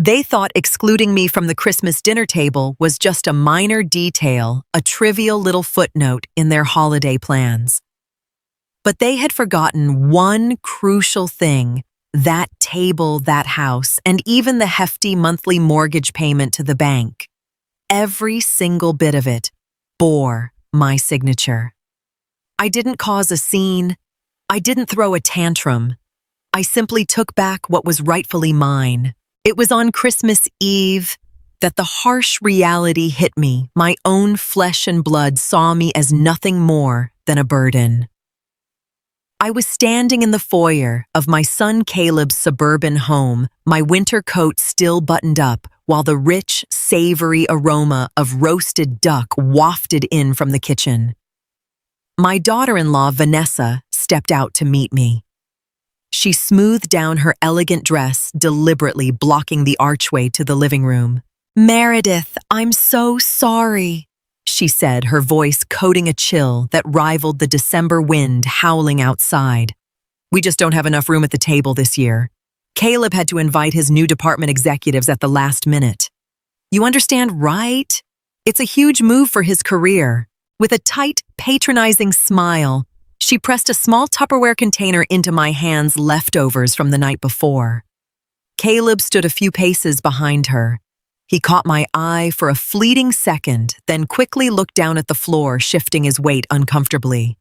They thought excluding me from the Christmas dinner table was just a minor detail, a trivial little footnote in their holiday plans. But they had forgotten one crucial thing: that table, that house, and even the hefty monthly mortgage payment to the bank. Every single bit of it bore my signature. I didn't cause a scene. I didn't throw a tantrum. I simply took back what was rightfully mine. It was on Christmas Eve that the harsh reality hit me. My own flesh and blood saw me as nothing more than a burden. I was standing in the foyer of my son Caleb's suburban home, my winter coat still buttoned up, while the rich, savory aroma of roasted duck wafted in from the kitchen. My daughter-in-law, Vanessa, stepped out to meet me. She smoothed down her elegant dress, deliberately blocking the archway to the living room. "Meredith, I'm so sorry," she said, her voice coating a chill that rivaled the December wind howling outside. "We just don't have enough room at the table this year. Caleb had to invite his new department executives at the last minute. You understand, right? It's a huge move for his career." With a tight, patronizing smile, she pressed a small Tupperware container into my hands, leftovers from the night before. Caleb stood a few paces behind her. He caught my eye for a fleeting second, then quickly looked down at the floor, shifting his weight uncomfortably.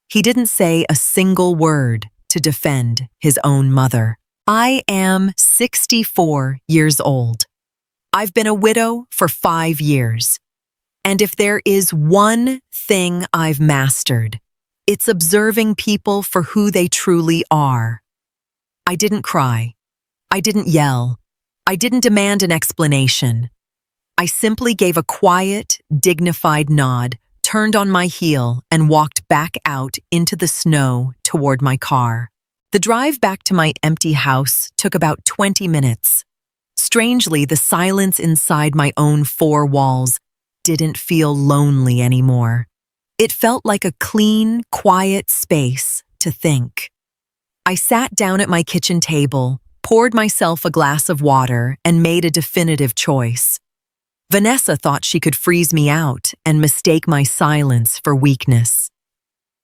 He didn't say a single word to defend his own mother. I am 64 years old. I've been a widow for 5 years. And if there is one thing I've mastered, it's observing people for who they truly are. I didn't cry. I didn't yell. I didn't demand an explanation. I simply gave a quiet, dignified nod, turned on my heel, and walked back out into the snow toward my car. The drive back to my empty house took about 20 minutes. Strangely, the silence inside my own 4 walls didn't feel lonely anymore. It felt like a clean, quiet space to think. I sat down at my kitchen table, poured myself a glass of water, and made a definitive choice. Vanessa thought she could freeze me out and mistake my silence for weakness.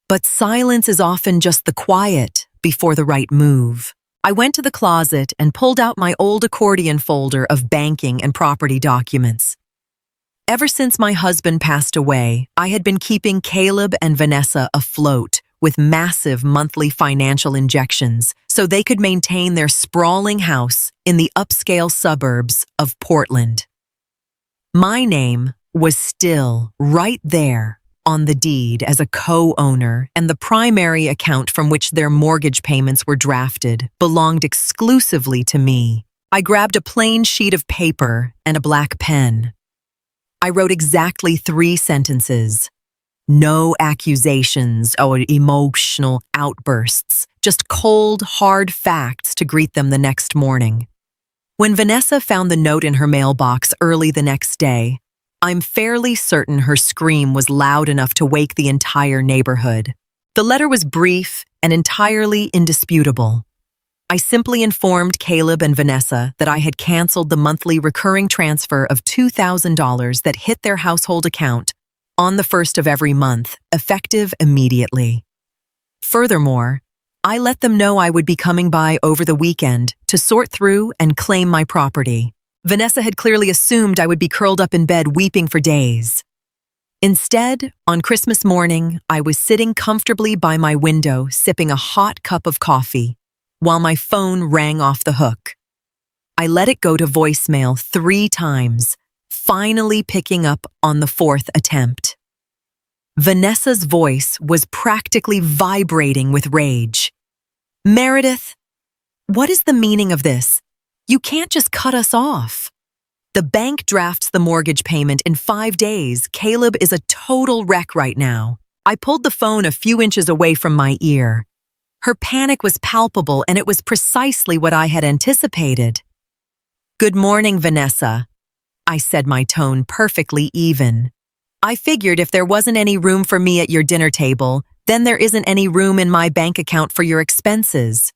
But silence is often just the quiet before the right move. I went to the closet and pulled out my old accordion folder of banking and property documents. Ever since my husband passed away, I had been keeping Caleb and Vanessa afloat with massive monthly financial injections so they could maintain their sprawling house in the upscale suburbs of Portland. My name was still right there on the deed as a co-owner, and the primary account from which their mortgage payments were drafted belonged exclusively to me. I grabbed a plain sheet of paper and a black pen. I wrote exactly 3 sentences. No accusations or emotional outbursts, just cold, hard facts to greet them the next morning. When Vanessa found the note in her mailbox early the next day, I'm fairly certain her scream was loud enough to wake the entire neighborhood. The letter was brief and entirely indisputable. I simply informed Caleb and Vanessa that I had canceled the monthly recurring transfer of $2,000 that hit their household account on the 1st of every month, effective immediately. Furthermore, I let them know I would be coming by over the weekend to sort through and claim my property. Vanessa had clearly assumed I would be curled up in bed weeping for days. Instead, on Christmas morning, I was sitting comfortably by my window sipping a hot cup of coffee, while my phone rang off the hook. I let it go to voicemail 3 times, finally picking up on the 4th attempt. Vanessa's voice was practically vibrating with rage. "Meredith, what is the meaning of this? You can't just cut us off. The bank drafts the mortgage payment in 5 days. Caleb is a total wreck right now." I pulled the phone a few inches away from my ear. Her panic was palpable, and it was precisely what I had anticipated. "Good morning, Vanessa," I said, my tone perfectly even. "I figured if there wasn't any room for me at your dinner table, then there isn't any room in my bank account for your expenses.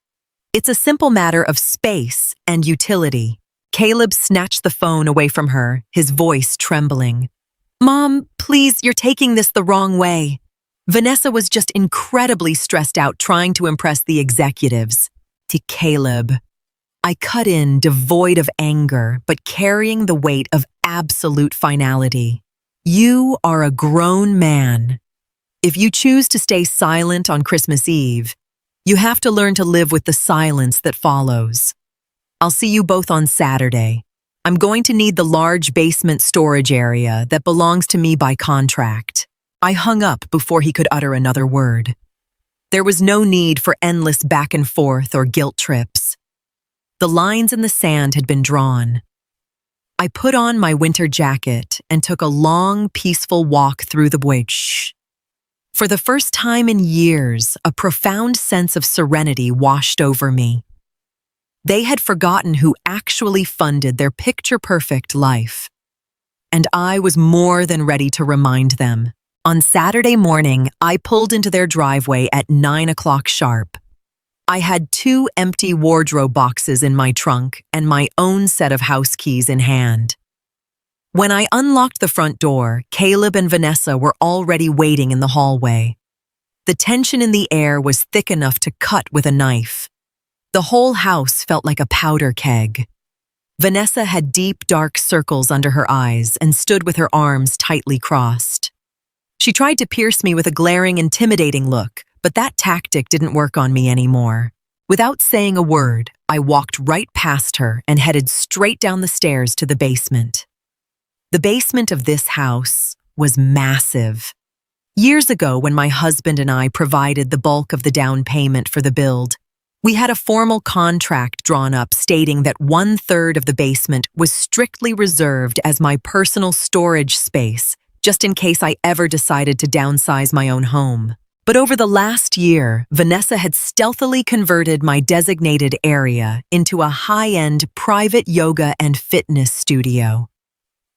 It's a simple matter of space and utility. Caleb snatched the phone away from her, his voice trembling. Mom, please, you're taking this the wrong way. Vanessa was just incredibly stressed out trying to impress the executives. To Caleb. I cut in, devoid of anger, but carrying the weight of absolute finality. You are a grown man. If you choose to stay silent on Christmas Eve, you have to learn to live with the silence that follows. I'll see you both on Saturday. I'm going to need the large basement storage area that belongs to me by contract. I hung up before he could utter another word. There was no need for endless back and forth or guilt trips. The lines in the sand had been drawn. I put on my winter jacket and took a long, peaceful walk through the woods. For the first time in years, a profound sense of serenity washed over me. They had forgotten who actually funded their picture-perfect life. And I was more than ready to remind them. On Saturday morning, I pulled into their driveway at 9 o'clock sharp. I had 2 empty wardrobe boxes in my trunk and my own set of house keys in hand. When I unlocked the front door, Caleb and Vanessa were already waiting in the hallway. The tension in the air was thick enough to cut with a knife. The whole house felt like a powder keg. Vanessa had deep, dark circles under her eyes and stood with her arms tightly crossed. She tried to pierce me with a glaring, intimidating look, but that tactic didn't work on me anymore. Without saying a word, I walked right past her and headed straight down the stairs to the basement. The basement of this house was massive. Years ago, when my husband and I provided the bulk of the down payment for the build, we had a formal contract drawn up stating that 1/3 of the basement was strictly reserved as my personal storage space, just in case I ever decided to downsize my own home. But over the last year, Vanessa had stealthily converted my designated area into a high-end private yoga and fitness studio.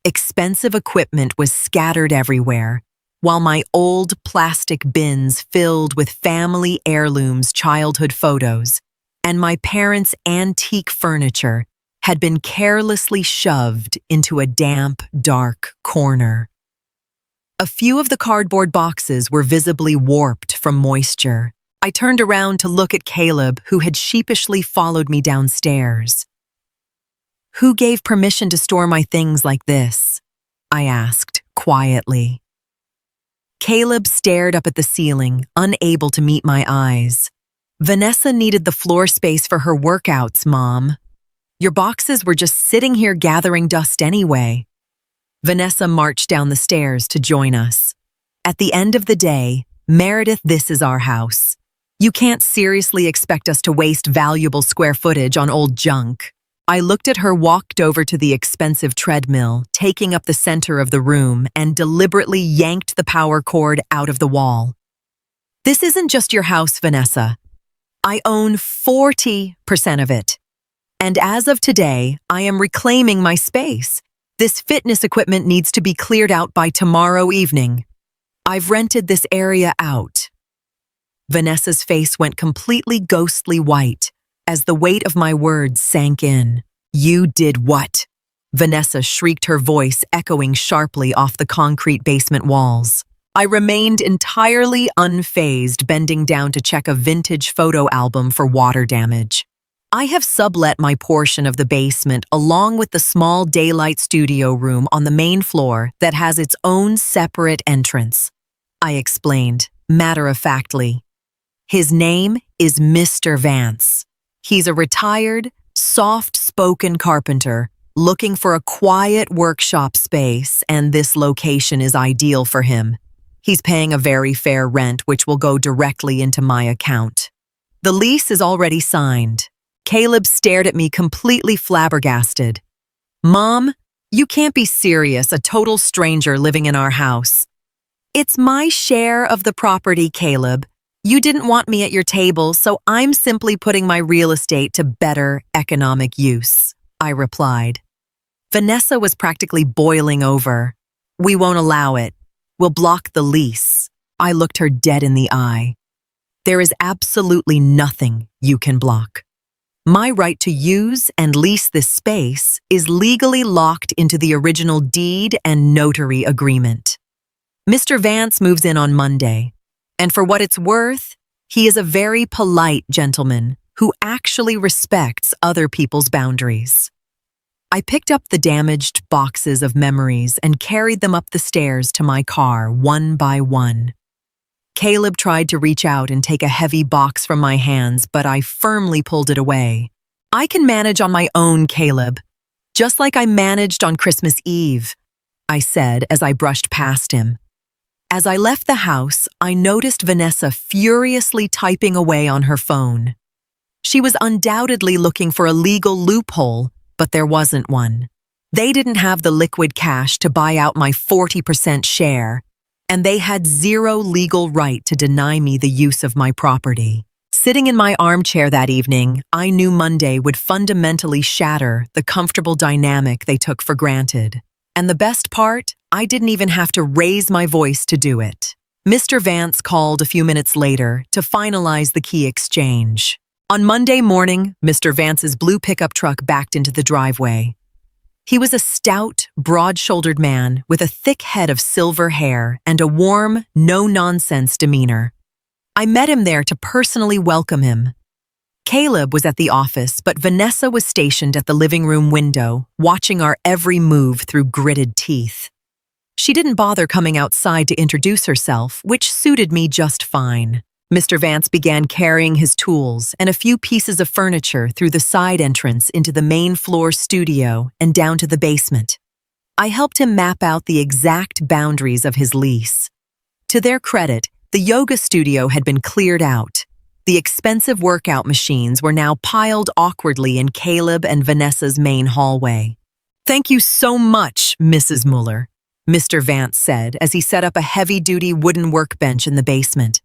Expensive equipment was scattered everywhere, while my old plastic bins filled with family heirlooms, childhood photos, and my parents' antique furniture had been carelessly shoved into a damp, dark corner. A few of the cardboard boxes were visibly warped from moisture. I turned around to look at Caleb, who had sheepishly followed me downstairs. "Who gave permission to store my things like this?" I asked, quietly. Caleb stared up at the ceiling, unable to meet my eyes. "Vanessa needed the floor space for her workouts, Mom. Your boxes were just sitting here gathering dust anyway." Vanessa marched down the stairs to join us. "At the end of the day, Meredith, this is our house. You can't seriously expect us to waste valuable square footage on old junk." I looked at her, walked over to the expensive treadmill, taking up the center of the room, and deliberately yanked the power cord out of the wall. "This isn't just your house, Vanessa. I own 40% of it. And as of today, I am reclaiming my space. This fitness equipment needs to be cleared out by tomorrow evening. I've rented this area out." Vanessa's face went completely ghostly white as the weight of my words sank in. "You did what?" Vanessa shrieked, her voice echoing sharply off the concrete basement walls. I remained entirely unfazed, bending down to check a vintage photo album for water damage. "I have sublet my portion of the basement along with the small daylight studio room on the main floor that has its own separate entrance," I explained, matter-of-factly. "His name is Mr. Vance. He's a retired, soft-spoken carpenter looking for a quiet workshop space, and this location is ideal for him. He's paying a very fair rent, which will go directly into my account. The lease is already signed." Caleb stared at me, completely flabbergasted. "Mom, you can't be serious, a total stranger living in our house." "It's my share of the property, Caleb. You didn't want me at your table, so I'm simply putting my real estate to better economic use," I replied. Vanessa was practically boiling over. "We won't allow it. We'll block the lease." I looked her dead in the eye. "There is absolutely nothing you can block. My right to use and lease this space is legally locked into the original deed and notary agreement. Mr. Vance moves in on Monday, and for what it's worth, he is a very polite gentleman who actually respects other people's boundaries. I picked up the damaged boxes of memories and carried them up the stairs to my car one by one. Caleb tried to reach out and take a heavy box from my hands, but I firmly pulled it away. "I can manage on my own, Caleb, just like I managed on Christmas Eve," I said as I brushed past him. As I left the house, I noticed Vanessa furiously typing away on her phone. She was undoubtedly looking for a legal loophole, but there wasn't one. They didn't have the liquid cash to buy out my 40% share, and they had zero legal right to deny me the use of my property. Sitting in my armchair that evening, I knew Monday would fundamentally shatter the comfortable dynamic they took for granted. And the best part, I didn't even have to raise my voice to do it. Mr. Vance called a few minutes later to finalize the key exchange. On Monday morning, Mr. Vance's blue pickup truck backed into the driveway. He was a stout, broad-shouldered man with a thick head of silver hair and a warm, no-nonsense demeanor. I met him there to personally welcome him. Caleb was at the office, but Vanessa was stationed at the living room window, watching our every move through gritted teeth. She didn't bother coming outside to introduce herself, which suited me just fine. Mr. Vance began carrying his tools and a few pieces of furniture through the side entrance into the main floor studio and down to the basement. I helped him map out the exact boundaries of his lease. To their credit, the yoga studio had been cleared out. The expensive workout machines were now piled awkwardly in Caleb and Vanessa's main hallway. "Thank you so much, Mrs. Mueller," Mr. Vance said as he set up a heavy-duty wooden workbench in the basement.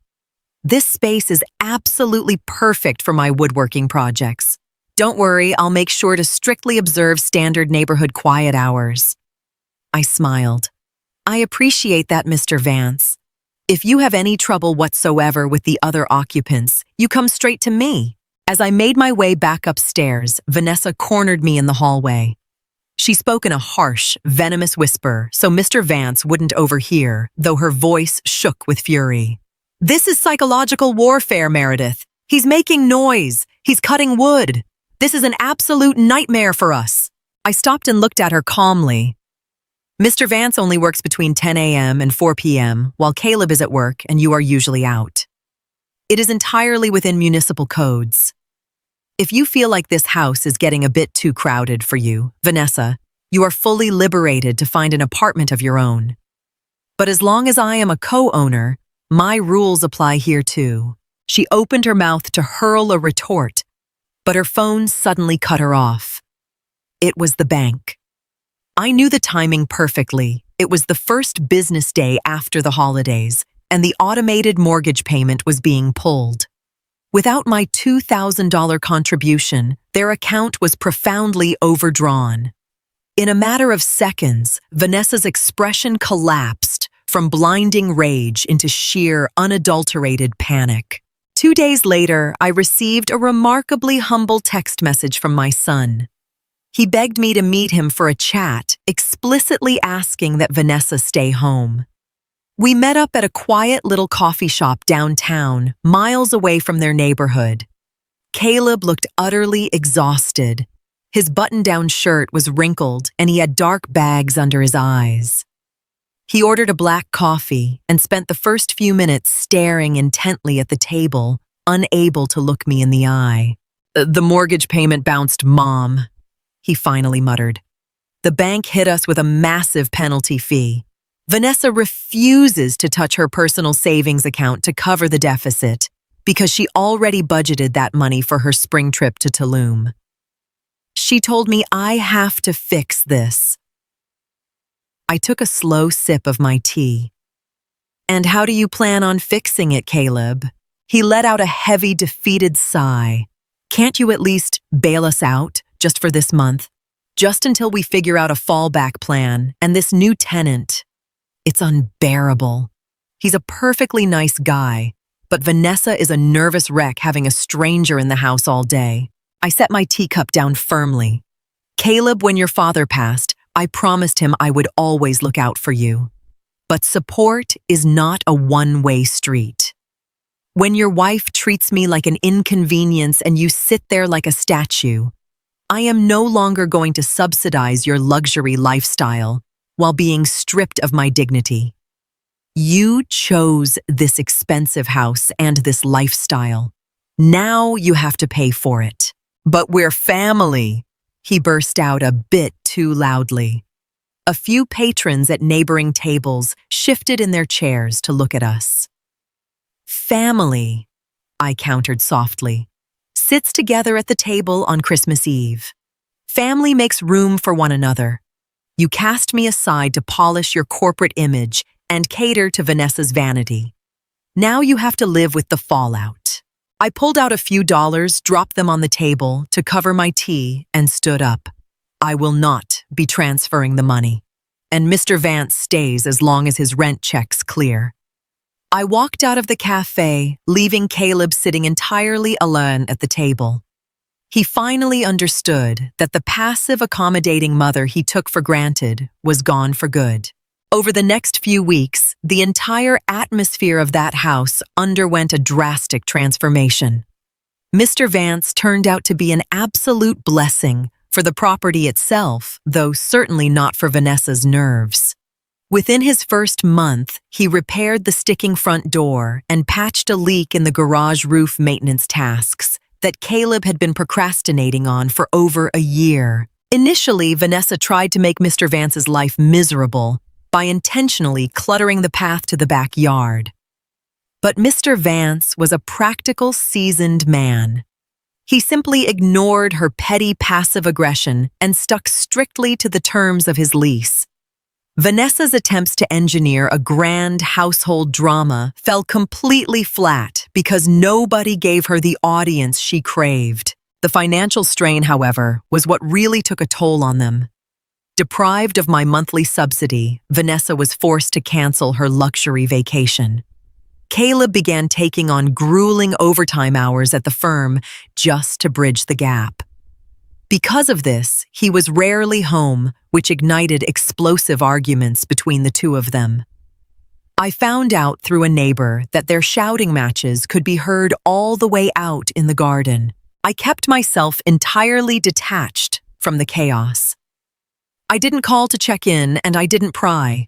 "This space is absolutely perfect for my woodworking projects. Don't worry, I'll make sure to strictly observe standard neighborhood quiet hours." I smiled. "I appreciate that, Mr. Vance. If you have any trouble whatsoever with the other occupants, you come straight to me." As I made my way back upstairs, Vanessa cornered me in the hallway. She spoke in a harsh, venomous whisper so Mr. Vance wouldn't overhear, though her voice shook with fury. "This is psychological warfare, Meredith. He's making noise. He's cutting wood. This is an absolute nightmare for us." I stopped and looked at her calmly. "Mr. Vance only works between 10 a.m. and 4 p.m., while Caleb is at work and you are usually out. It is entirely within municipal codes. If you feel like this house is getting a bit too crowded for you, Vanessa, you are fully liberated to find an apartment of your own. But as long as I am a co-owner, my rules apply here too." She opened her mouth to hurl a retort, but her phone suddenly cut her off. It was the bank. I knew the timing perfectly. It was the first business day after the holidays, and the automated mortgage payment was being pulled. Without my $2,000 contribution, their account was profoundly overdrawn. In a matter of seconds, Vanessa's expression collapsed from blinding rage into sheer, unadulterated panic. 2 days later, I received a remarkably humble text message from my son. He begged me to meet him for a chat, explicitly asking that Vanessa stay home. We met up at a quiet little coffee shop downtown, miles away from their neighborhood. Caleb looked utterly exhausted. His button-down shirt was wrinkled and he had dark bags under his eyes. He ordered a black coffee and spent the first few minutes staring intently at the table, unable to look me in the eye. "The mortgage payment bounced, Mom," he finally muttered. "The bank hit us with a massive penalty fee. Vanessa refuses to touch her personal savings account to cover the deficit because she already budgeted that money for her spring trip to Tulum. She told me I have to fix this." I took a slow sip of my tea. "And how do you plan on fixing it, Caleb?" He let out a heavy, defeated sigh. "Can't you at least bail us out, just for this month? Just until we figure out a fallback plan, and this new tenant. It's unbearable. He's a perfectly nice guy, but Vanessa is a nervous wreck having a stranger in the house all day. I set my teacup down firmly. Caleb, when your father passed, I promised him I would always look out for you. But support is not a one-way street. When your wife treats me like an inconvenience and you sit there like a statue, I am no longer going to subsidize your luxury lifestyle while being stripped of my dignity. You chose this expensive house and this lifestyle. Now you have to pay for it. But we're family, he burst out a bit too loudly. A few patrons at neighboring tables shifted in their chairs to look at us. Family, I countered softly, sits together at the table on Christmas Eve. Family makes room for one another. You cast me aside to polish your corporate image and cater to Vanessa's vanity. Now you have to live with the fallout. I pulled out a few dollars, dropped them on the table to cover my tea, and stood up. I will not be transferring the money. And Mr. Vance stays as long as his rent checks clear. I walked out of the cafe, leaving Caleb sitting entirely alone at the table. He finally understood that the passive, accommodating mother he took for granted was gone for good. Over the next few weeks, the entire atmosphere of that house underwent a drastic transformation. Mr. Vance turned out to be an absolute blessing for the property itself, though certainly not for Vanessa's nerves. Within his first month, he repaired the sticking front door and patched a leak in the garage roof maintenance tasks that Caleb had been procrastinating on for over a year. Initially, Vanessa tried to make Mr. Vance's life miserable by intentionally cluttering the path to the backyard. But Mr. Vance was a practical, seasoned man. He simply ignored her petty passive aggression and stuck strictly to the terms of his lease. Vanessa's attempts to engineer a grand household drama fell completely flat because nobody gave her the audience she craved. The financial strain, however, was what really took a toll on them. Deprived of my monthly subsidy, Vanessa was forced to cancel her luxury vacation. Caleb began taking on grueling overtime hours at the firm just to bridge the gap. Because of this, he was rarely home, which ignited explosive arguments between the two of them. I found out through a neighbor that their shouting matches could be heard all the way out in the garden. I kept myself entirely detached from the chaos. I didn't call to check in, and I didn't pry.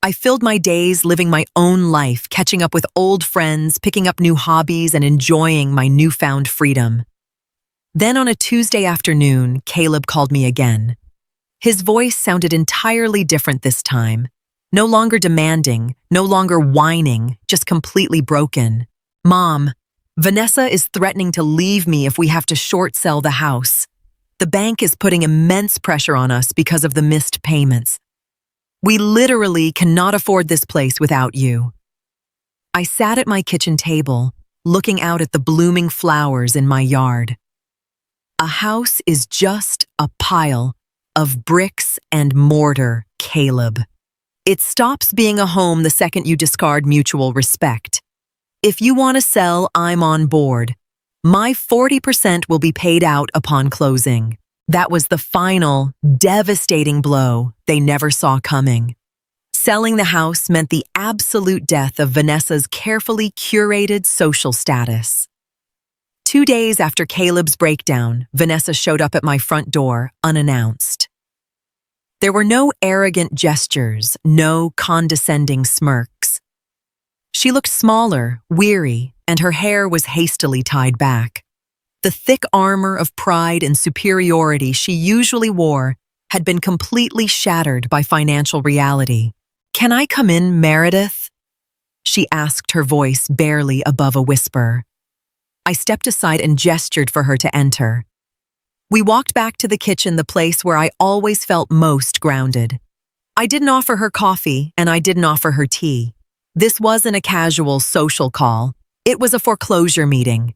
I filled my days living my own life, catching up with old friends, picking up new hobbies, and enjoying my newfound freedom. Then on a Tuesday afternoon, Caleb called me again. His voice sounded entirely different this time. No longer demanding, no longer whining, just completely broken. "Mom, Vanessa is threatening to leave me if we have to short sell the house. The bank is putting immense pressure on us because of the missed payments. We literally cannot afford this place without you." I sat at my kitchen table, looking out at the blooming flowers in my yard. A house is just a pile of bricks and mortar, Caleb. It stops being a home the second you discard mutual respect. If you want to sell, I'm on board. My 40% will be paid out upon closing. That was the final, devastating blow they never saw coming. Selling the house meant the absolute death of Vanessa's carefully curated social status. 2 days after Caleb's breakdown, Vanessa showed up at my front door, unannounced. There were no arrogant gestures, no condescending smirks. She looked smaller, weary, and her hair was hastily tied back. The thick armor of pride and superiority she usually wore had been completely shattered by financial reality. "Can I come in, Meredith?" she asked, her voice barely above a whisper. I stepped aside and gestured for her to enter. We walked back to the kitchen, the place where I always felt most grounded. I didn't offer her coffee, and I didn't offer her tea. This wasn't a casual social call. It was a foreclosure meeting.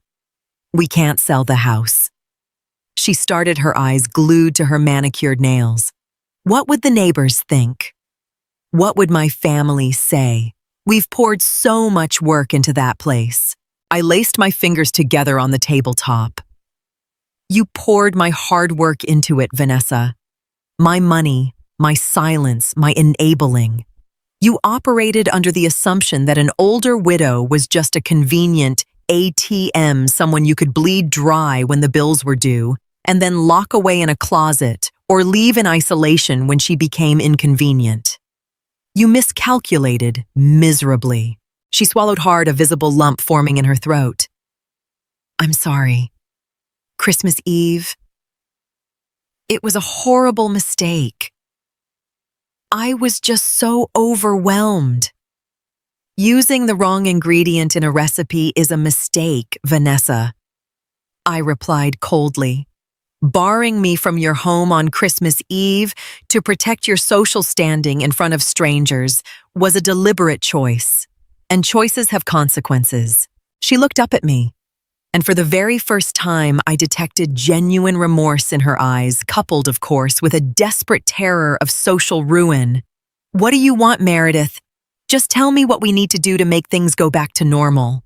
"We can't sell the house." She started, her eyes glued to her manicured nails. "What would the neighbors think? What would my family say? We've poured so much work into that place." I laced my fingers together on the tabletop. You poured my hard work into it, Vanessa. My money, my silence, my enabling. You operated under the assumption that an older widow was just a convenient ATM, someone you could bleed dry when the bills were due, and then lock away in a closet or leave in isolation when she became inconvenient. You miscalculated miserably. She swallowed hard, a visible lump forming in her throat. I'm sorry. Christmas Eve. It was a horrible mistake. I was just so overwhelmed. Using the wrong ingredient in a recipe is a mistake, Vanessa. I replied coldly. Barring me from your home on Christmas Eve to protect your social standing in front of strangers was a deliberate choice, and choices have consequences. She looked up at me, and for the very first time, I detected genuine remorse in her eyes, coupled, of course, with a desperate terror of social ruin. What do you want, Meredith? Just tell me what we need to do to make things go back to normal.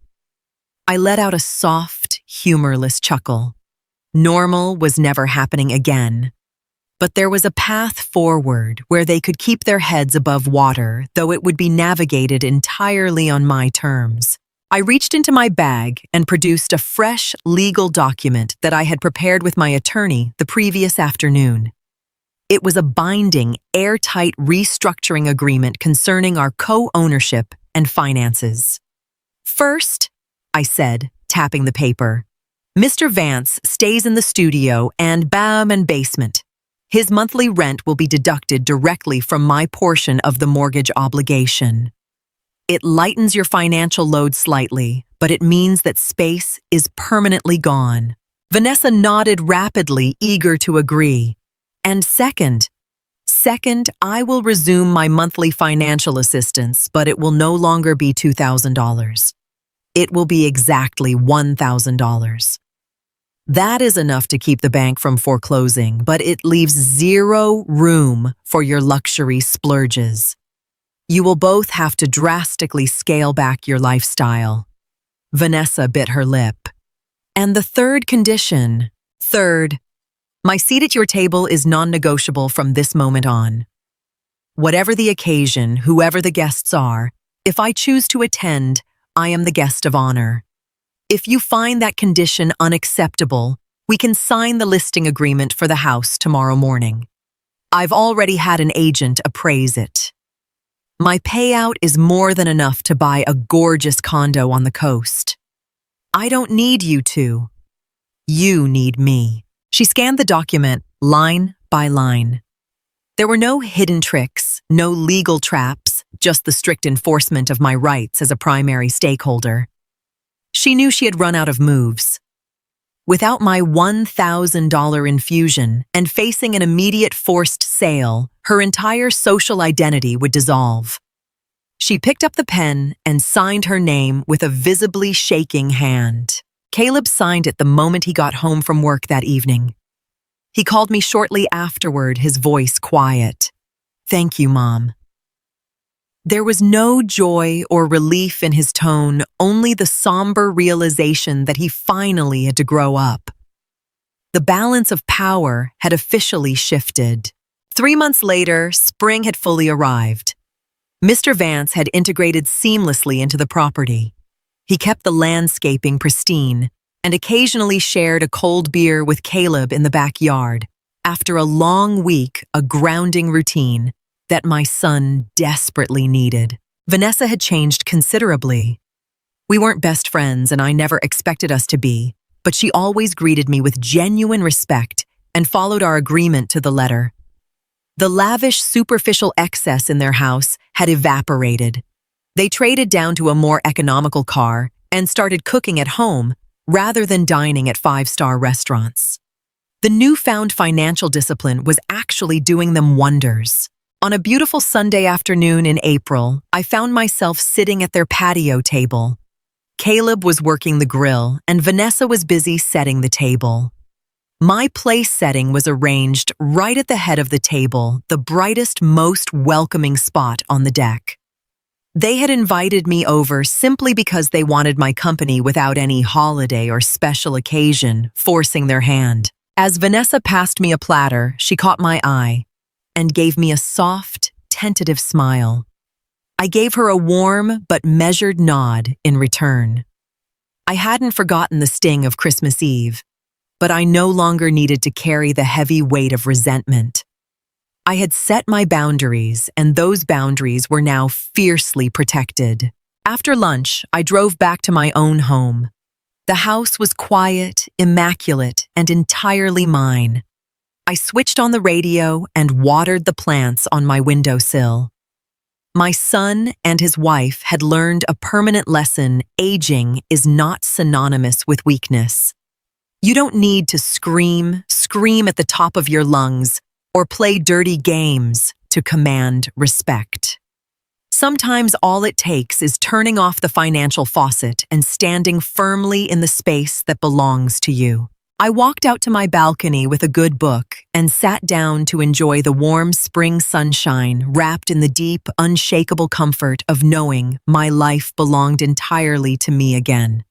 I let out a soft, humorless chuckle. Normal was never happening again. But there was a path forward where they could keep their heads above water, though it would be navigated entirely on my terms. I reached into my bag and produced a fresh legal document that I had prepared with my attorney the previous afternoon. It was a binding, airtight restructuring agreement concerning our co-ownership and finances. First, I said, tapping the paper, Mr. Vance stays in the studio and basement. His monthly rent will be deducted directly from my portion of the mortgage obligation. It lightens your financial load slightly, but it means that space is permanently gone. Vanessa nodded rapidly, eager to agree. And second, I will resume my monthly financial assistance, but it will no longer be $2,000. It will be exactly $1,000. That is enough to keep the bank from foreclosing, but it leaves zero room for your luxury splurges. You will both have to drastically scale back your lifestyle. Vanessa bit her lip. And the third condition. Third, my seat at your table is non-negotiable from this moment on. Whatever the occasion, whoever the guests are, if I choose to attend, I am the guest of honor. If you find that condition unacceptable, we can sign the listing agreement for the house tomorrow morning. I've already had an agent appraise it. My payout is more than enough to buy a gorgeous condo on the coast. I don't need you to. You need me. She scanned the document line by line. There were no hidden tricks, no legal traps, just the strict enforcement of my rights as a primary stakeholder. She knew she had run out of moves. Without my $1,000 infusion and facing an immediate forced sale, her entire social identity would dissolve. She picked up the pen and signed her name with a visibly shaking hand. Caleb signed it the moment he got home from work that evening. He called me shortly afterward, his voice quiet. Thank you, Mom. There was no joy or relief in his tone, only the somber realization that he finally had to grow up. The balance of power had officially shifted. 3 months later, spring had fully arrived. Mr. Vance had integrated seamlessly into the property. He kept the landscaping pristine and occasionally shared a cold beer with Caleb in the backyard, after a long week, a grounding routine that my son desperately needed. Vanessa had changed considerably. We weren't best friends, and I never expected us to be, but she always greeted me with genuine respect and followed our agreement to the letter. The lavish, superficial excess in their house had evaporated. They traded down to a more economical car and started cooking at home rather than dining at 5-star restaurants. The newfound financial discipline was actually doing them wonders. On a beautiful Sunday afternoon in April, I found myself sitting at their patio table. Caleb was working the grill, and Vanessa was busy setting the table. My place setting was arranged right at the head of the table, the brightest, most welcoming spot on the deck. They had invited me over simply because they wanted my company without any holiday or special occasion forcing their hand. As Vanessa passed me a platter, she caught my eye and gave me a soft, tentative smile. I gave her a warm but measured nod in return. I hadn't forgotten the sting of Christmas Eve, but I no longer needed to carry the heavy weight of resentment. I had set my boundaries, and those boundaries were now fiercely protected. After lunch, I drove back to my own home. The house was quiet, immaculate, and entirely mine. I switched on the radio and watered the plants on my windowsill. My son and his wife had learned a permanent lesson: aging is not synonymous with weakness. You don't need to scream at the top of your lungs, or play dirty games to command respect. Sometimes all it takes is turning off the financial faucet and standing firmly in the space that belongs to you. I walked out to my balcony with a good book and sat down to enjoy the warm spring sunshine, wrapped in the deep, unshakable comfort of knowing my life belonged entirely to me again.